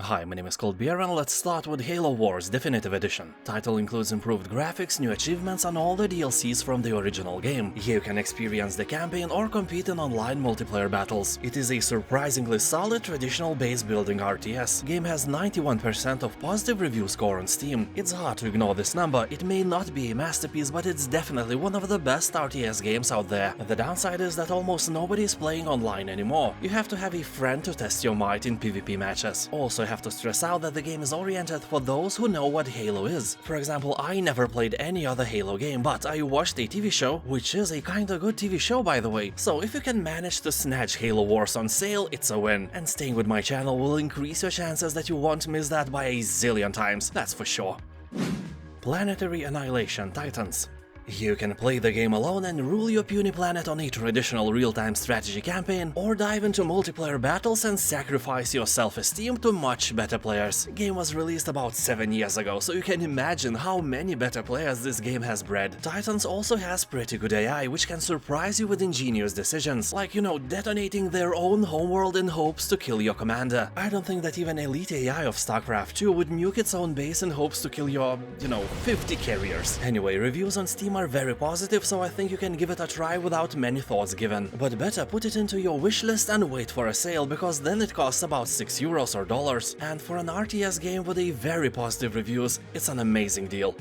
Hi, my name is Beer, and let's start with Halo Wars Definitive Edition. Title includes improved graphics, new achievements and all the DLCs from the original game. Here you can experience the campaign or compete in online multiplayer battles. It is a surprisingly solid traditional base building RTS. Game has 91% of positive review score on Steam. It's hard to ignore this number. It may not be a masterpiece, but it's definitely one of the best RTS games out there. The downside is that almost nobody is playing online anymore. You have to have a friend to test your might in PvP matches. Also, have to stress out that the game is oriented for those who know what Halo is. For example, I never played any other Halo game, but I watched a TV show, which is a kinda good TV show by the way. So if you can manage to snatch Halo Wars on sale, it's a win. And staying with my channel will increase your chances that you won't miss that by a zillion times, that's for sure. Planetary Annihilation Titans. You can play the game alone and rule your puny planet on a traditional real-time strategy campaign, or dive into multiplayer battles and sacrifice your self-esteem to much better players. The game was released about 7 years ago, so you can imagine how many better players this game has bred. Titans also has pretty good AI, which can surprise you with ingenious decisions, like, detonating their own homeworld in hopes to kill your commander. I don't think that even elite AI of Starcraft 2 would nuke its own base in hopes to kill your, 50 carriers. Anyway, reviews on Steam are very positive, so I think you can give it a try without many thoughts given. But better put it into your wish list and wait for a sale, because then it costs about €6 or dollars. And for an RTS game with a very positive reviews, it's an amazing deal.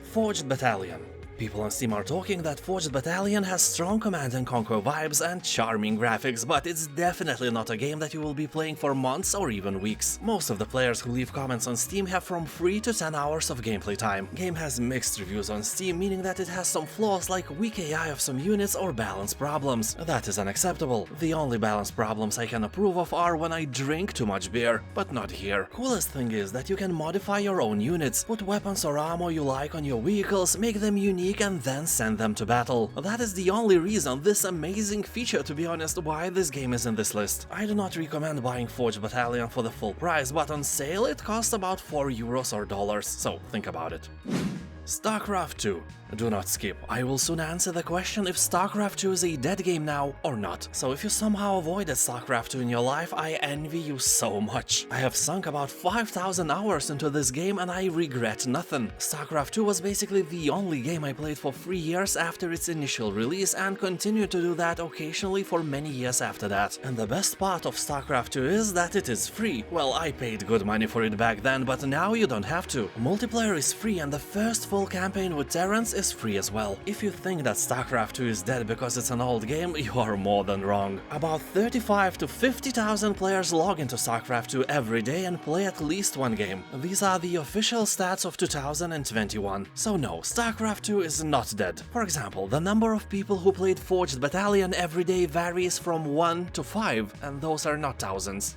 Forged Battalion. People on Steam are talking that Forged Battalion has strong Command & Conquer vibes and charming graphics, but it's definitely not a game that you will be playing for months or even weeks. Most of the players who leave comments on Steam have from 3 to 10 hours of gameplay time. Game has mixed reviews on Steam, meaning that it has some flaws like weak AI of some units or balance problems. That is unacceptable. The only balance problems I can approve of are when I drink too much beer, but not here. Coolest thing is that you can modify your own units, put weapons or armor you like on your vehicles, make them unique and then send them to battle. That is the only reason, this amazing feature to be honest, why this game is in this list. I do not recommend buying Forged Battalion for the full price, but on sale it costs about €4 or dollars, so think about it. Starcraft 2. Do not skip, I will soon answer the question if Starcraft 2 is a dead game now or not. So if you somehow avoided Starcraft 2 in your life, I envy you so much. I have sunk about 5,000 hours into this game and I regret nothing. Starcraft 2 was basically the only game I played for 3 years after its initial release and continued to do that occasionally for many years after that. And the best part of Starcraft 2 is that it is free. Well, I paid good money for it back then, but now you don't have to. Multiplayer is free and the first full campaign with Terrans is free as well. If you think that Starcraft 2 is dead because it's an old game, you are more than wrong. About 35 to 50,000 players log into Starcraft 2 every day and play at least one game. These are the official stats of 2021. So no, Starcraft 2 is not dead. For example, the number of people who played Forged Battalion every day varies from 1 to 5, and those are not thousands.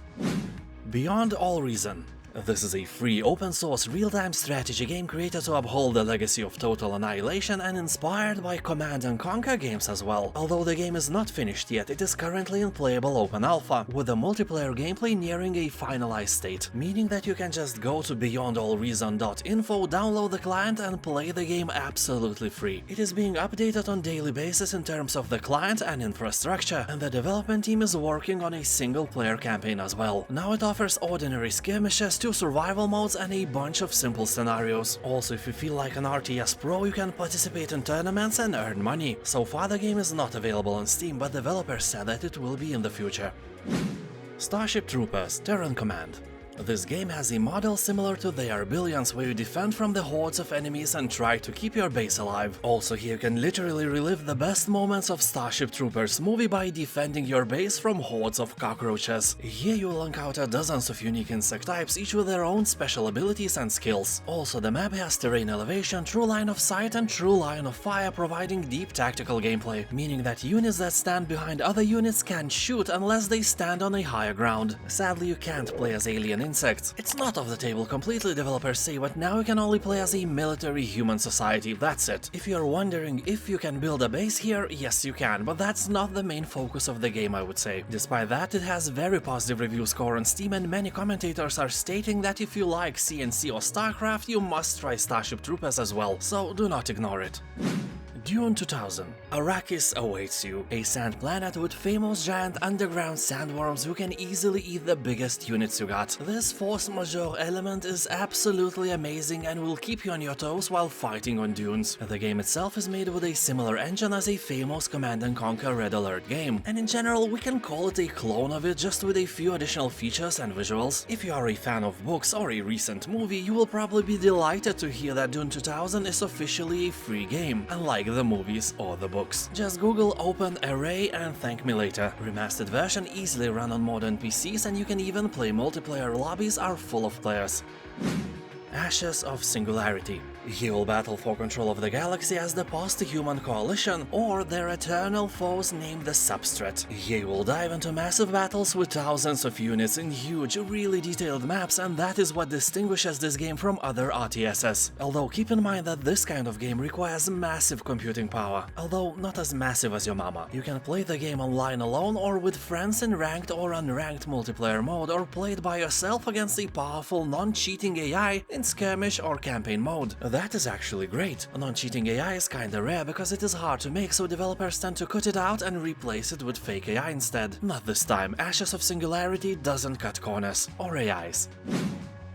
Beyond All Reason. This is a free, open-source, real-time strategy game created to uphold the legacy of Total Annihilation and inspired by Command & Conquer games as well. Although the game is not finished yet, it is currently in playable open alpha, with the multiplayer gameplay nearing a finalized state, meaning that you can just go to beyondallreason.info, download the client and play the game absolutely free. It is being updated on daily basis in terms of the client and infrastructure, and the development team is working on a single-player campaign as well. Now it offers ordinary skirmishes, 2 survival modes and a bunch of simple scenarios. Also, if you feel like an RTS pro, you can participate in tournaments and earn money. So far the game is not available on Steam, but developers said that it will be in the future. Starship Troopers Terran Command. This game has a model similar to The Billions, where you defend from the hordes of enemies and try to keep your base alive. Also here you can literally relive the best moments of Starship Troopers movie by defending your base from hordes of cockroaches. Here you will encounter dozens of unique insect types, each with their own special abilities and skills. Also the map has terrain elevation, true line of sight and true line of fire, providing deep tactical gameplay, meaning that units that stand behind other units can't shoot unless they stand on a higher ground. Sadly you can't play as alien insects. It's not off the table completely, developers say, but now you can only play as a military human society, that's it. If you're wondering if you can build a base here, yes you can, but that's not the main focus of the game, I would say. Despite that, it has very positive review score on Steam and many commentators are stating that if you like CNC or Starcraft, you must try Starship Troopers as well, so do not ignore it. Dune 2000. Arrakis awaits you, a sand planet with famous giant underground sandworms who can easily eat the biggest units you got. This force majeure element is absolutely amazing and will keep you on your toes while fighting on dunes. The game itself is made with a similar engine as a famous Command & Conquer Red Alert game, and in general we can call it a clone of it, just with a few additional features and visuals. If you are a fan of books or a recent movie, you will probably be delighted to hear that Dune 2000 is officially a free game, unlike the movies or the books. Just Google Open Array and thank me later. Remastered version easily run on modern PCs, and you can even play multiplayer. Lobbies are full of players. Ashes of Singularity. He will battle for control of the galaxy as the post-human coalition, or their eternal foes named the Substrate. He will dive into massive battles with thousands of units in huge, really detailed maps, and that is what distinguishes this game from other RTSs. Although keep in mind that this kind of game requires massive computing power, although not as massive as your mama. You can play the game online alone or with friends in ranked or unranked multiplayer mode, or play it by yourself against a powerful non-cheating AI in skirmish or campaign mode. That is actually great. Non-cheating AI is kinda rare because it is hard to make, so developers tend to cut it out and replace it with fake AI instead. Not this time, Ashes of Singularity doesn't cut corners, or AIs.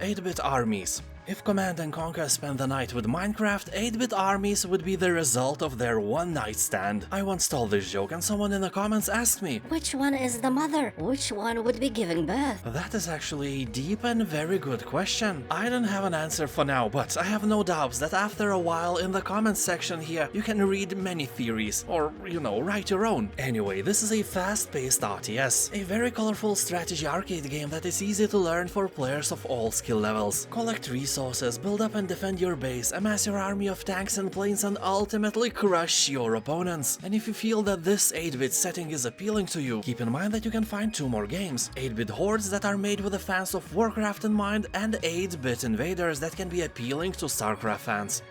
8-bit armies. If Command & Conquer spent the night with Minecraft, 8-bit armies would be the result of their one-night stand. I once told this joke and someone in the comments asked me, which one is the mother? Which one would be giving birth? That is actually a deep and very good question. I don't have an answer for now, but I have no doubts that after a while in the comments section here you can read many theories, or, you know, write your own. Anyway, this is a fast-paced RTS, a very colorful strategy arcade game that is easy to learn for players of all skill levels. Collect resources, build up and defend your base, amass your army of tanks and planes, and ultimately crush your opponents. And if you feel that this 8-bit setting is appealing to you, keep in mind that you can find two more games: 8-bit hordes that are made with the fans of Warcraft in mind, and 8-bit invaders that can be appealing to Starcraft fans.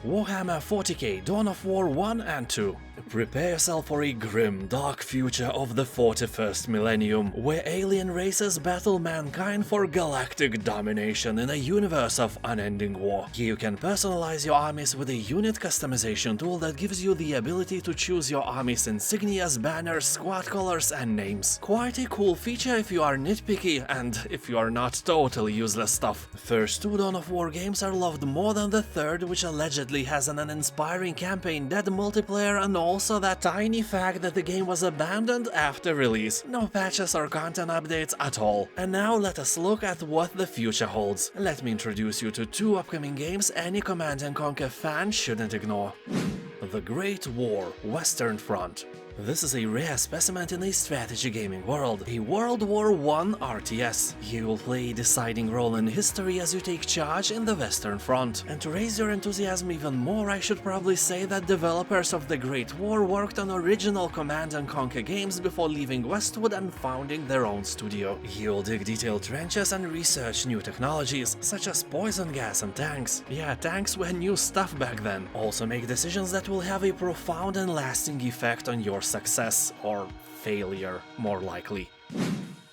Warhammer 40k Dawn of War 1 and 2. Prepare yourself for a grim, dark future of the 41st millennium, where alien races battle mankind for galactic domination in a universe of unending war. Here you can personalize your armies with a unit customization tool that gives you the ability to choose your army's insignias, banners, squad colors, and names. Quite a cool feature if you are nitpicky, and if you are not totally useless stuff. First two Dawn of War games are loved more than the third, which allegedly has an uninspiring campaign, dead multiplayer, and also that tiny fact that the game was abandoned after release. No patches or content updates at all. And now let us look at what the future holds. Let me introduce you to two upcoming games any Command & Conquer fan shouldn't ignore. The Great War Western Front. This is a rare specimen in a strategy gaming world, a World War I RTS. You will play a deciding role in history as you take charge in the Western Front. And to raise your enthusiasm even more, I should probably say that developers of the Great War worked on original Command & Conquer games before leaving Westwood and founding their own studio. You'll dig detailed trenches and research new technologies, such as poison gas and tanks. Yeah, tanks were new stuff back then. Also make decisions that will have a profound and lasting effect on your success, or failure, more likely.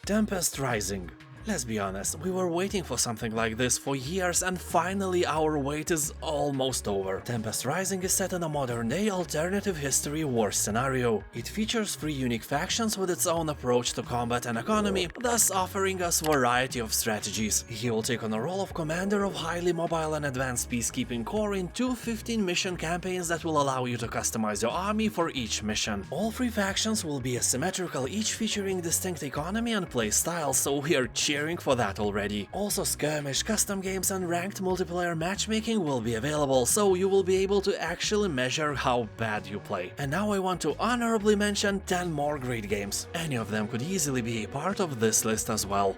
Tempest Rising. Let's be honest, we were waiting for something like this for years, and finally our wait is almost over. Tempest Rising is set in a modern-day alternative history war scenario. It features 3 unique factions with its own approach to combat and economy, thus offering us variety of strategies. He will take on the role of commander of highly mobile and advanced peacekeeping corps in 2 15-mission campaigns that will allow you to customize your army for each mission. All 3 factions will be asymmetrical, each featuring distinct economy and play styles, so we are cheering for that already. Also, skirmish, custom games, and ranked multiplayer matchmaking will be available, so you will be able to actually measure how bad you play. And now I want to honorably mention 10 more great games. Any of them could easily be a part of this list as well.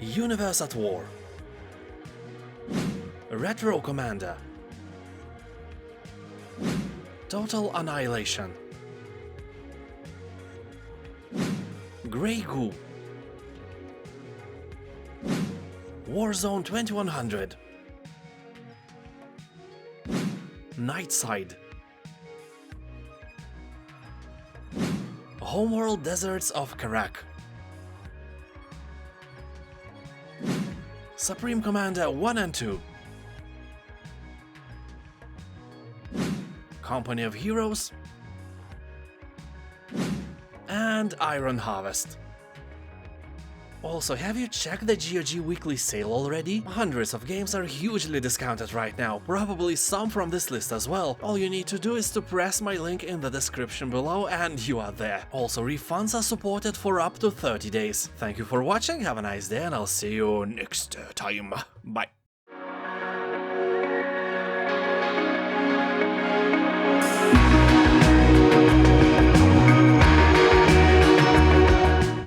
Universe at War. Retro Commander. Total Annihilation. Grey Goo. Warzone 2100. Nightside. Homeworld Deserts of Karak. Supreme Commander 1 and 2. Company of Heroes, and Iron Harvest. Also, have you checked the GoG weekly sale already? Hundreds of games are hugely discounted right now, probably some from this list as well. All you need to do is to press my link in the description below and you are there. Also, refunds are supported for up to 30 days. Thank you for watching, have a nice day, and I'll see you next time. Bye.